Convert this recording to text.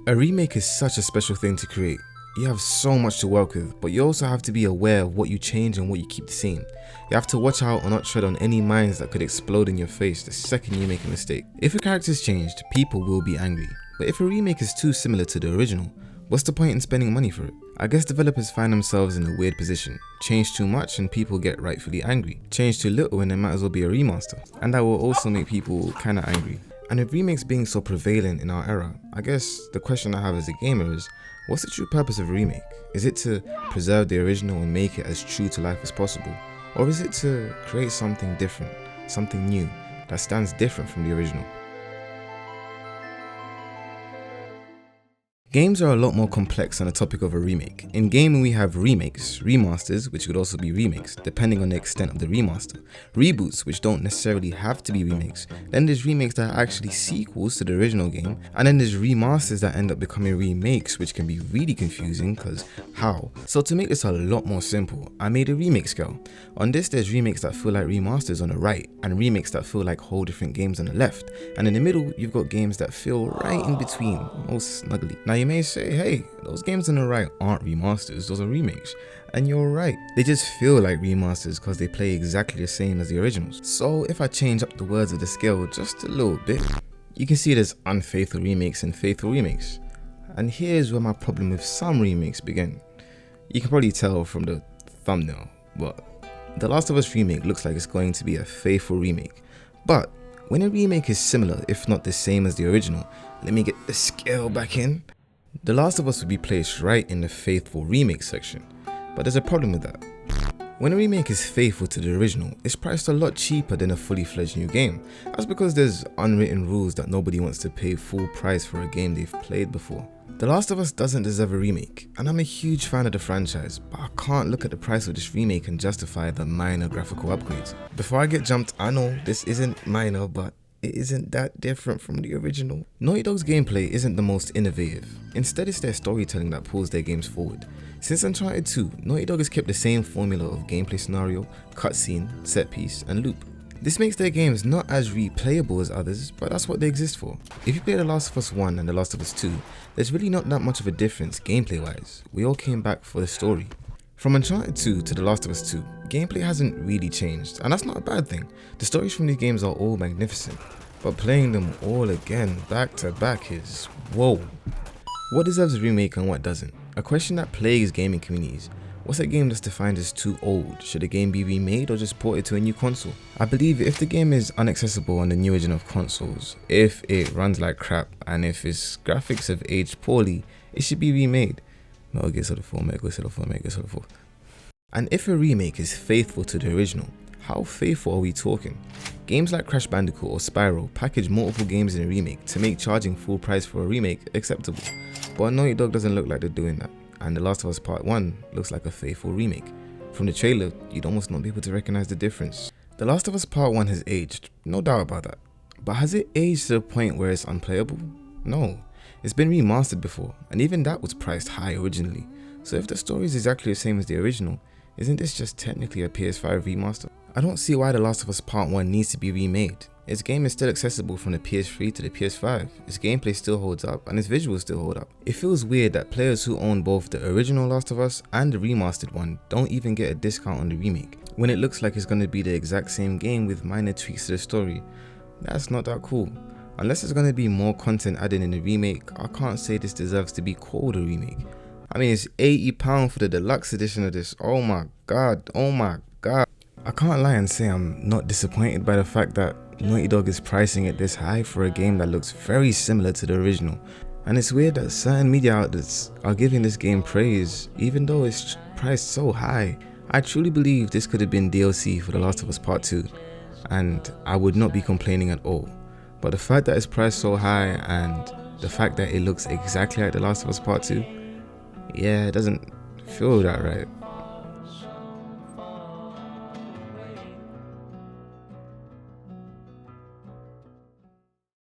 A remake is such a special thing to create. You have so much to work with, but you also have to be aware of what you change and what you keep the same. You have to watch out or not tread on any mines that could explode in your face the second you make a mistake. If a character's changed, people will be angry. But if a remake is too similar to the original, what's the point in spending money for it? I guess developers find themselves in a weird position. Change too much and people get rightfully angry. Change too little and it might as well be a remaster. And that will also make people kinda angry. And with remakes being so prevalent in our era, I guess the question I have as a gamer is, what's the true purpose of a remake? Is it to preserve the original and make it as true to life as possible? Or is it to create something different, something new, that stands different from the original? Games are a lot more complex on the topic of a remake. In gaming we have remakes, remasters, which could also be remakes, depending on the extent of the remaster, reboots, which don't necessarily have to be remakes, then there's remakes that are actually sequels to the original game, and then there's remasters that end up becoming remakes, which can be really confusing because how? So to make this a lot more simple, I made a remake scale. On this there's remakes that feel like remasters on the right, and remakes that feel like whole different games on the left, and in the middle you've got games that feel right in between, most snuggly. Now you may say, hey, those games on the right aren't remasters, those are remakes. And you're right, they just feel like remasters because they play exactly the same as the originals. So if I change up the words of the scale just a little bit, you can see there's unfaithful remakes and faithful remakes. And here's where my problem with some remakes begin. You can probably tell from the thumbnail, but The Last of Us remake looks like it's going to be a faithful remake. But when a remake is similar, if not the same as the original, let me get the scale back in. The Last of Us would be placed right in the faithful remake section, but there's a problem with that. When a remake is faithful to the original, it's priced a lot cheaper than a fully fledged new game. That's because there's unwritten rules that nobody wants to pay full price for a game they've played before. The Last of Us doesn't deserve a remake, and I'm a huge fan of the franchise, but I can't look at the price of this remake and justify the minor graphical upgrades. Before I get jumped, I know this isn't minor, but it isn't that different from the original. Naughty Dog's gameplay isn't the most innovative. Instead, it's their storytelling that pulls their games forward. Since Uncharted 2, Naughty Dog has kept the same formula of gameplay scenario, cutscene, set piece, and loop. This makes their games not as replayable as others, but that's what they exist for. If you play The Last of Us 1 and The Last of Us 2, there's really not that much of a difference gameplay wise. We all came back for the story. From Uncharted 2 to The Last of Us 2, gameplay hasn't really changed, and that's not a bad thing. The stories from these games are all magnificent, but playing them all again back to back is whoa. What deserves a remake and what doesn't? A question that plagues gaming communities. What's a game that's defined as too old? Should a game be remade or just ported to a new console? I believe if the game is inaccessible on the newer gen of consoles, if it runs like crap, and if its graphics have aged poorly, it should be remade. Metal Gear Solid 4, Metal Gear Solid 4, Metal Gear Solid 4. And if a remake is faithful to the original, how faithful are we talking? Games like Crash Bandicoot or Spyro package multiple games in a remake to make charging full price for a remake acceptable. But Naughty Dog doesn't look like they're doing that, and The Last of Us Part 1 looks like a faithful remake. From the trailer, you'd almost not be able to recognize the difference. The Last of Us Part 1 has aged, no doubt about that. But has it aged to the point where it's unplayable? No. It's been remastered before, and even that was priced high originally. So if the story is exactly the same as the original, isn't this just technically a PS5 remaster? I don't see why The Last of Us Part 1 needs to be remade. Its game is still accessible from the PS3 to the PS5, its gameplay still holds up, and its visuals still hold up. It feels weird that players who own both the original Last of Us and the remastered one don't even get a discount on the remake, when it looks like it's going to be the exact same game with minor tweaks to the story. That's not that cool. Unless there's going to be more content added in the remake, I can't say this deserves to be called a remake. I mean, it's £80 for the deluxe edition of this. Oh my god, oh my god. I can't lie and say I'm not disappointed by the fact that Naughty Dog is pricing it this high for a game that looks very similar to the original. And it's weird that certain media outlets are giving this game praise, even though it's priced so high. I truly believe this could have been DLC for The Last of Us Part 2, and I would not be complaining at all. But the fact that it's priced so high and the fact that it looks exactly like The Last of Us Part 2, yeah, it doesn't feel that right.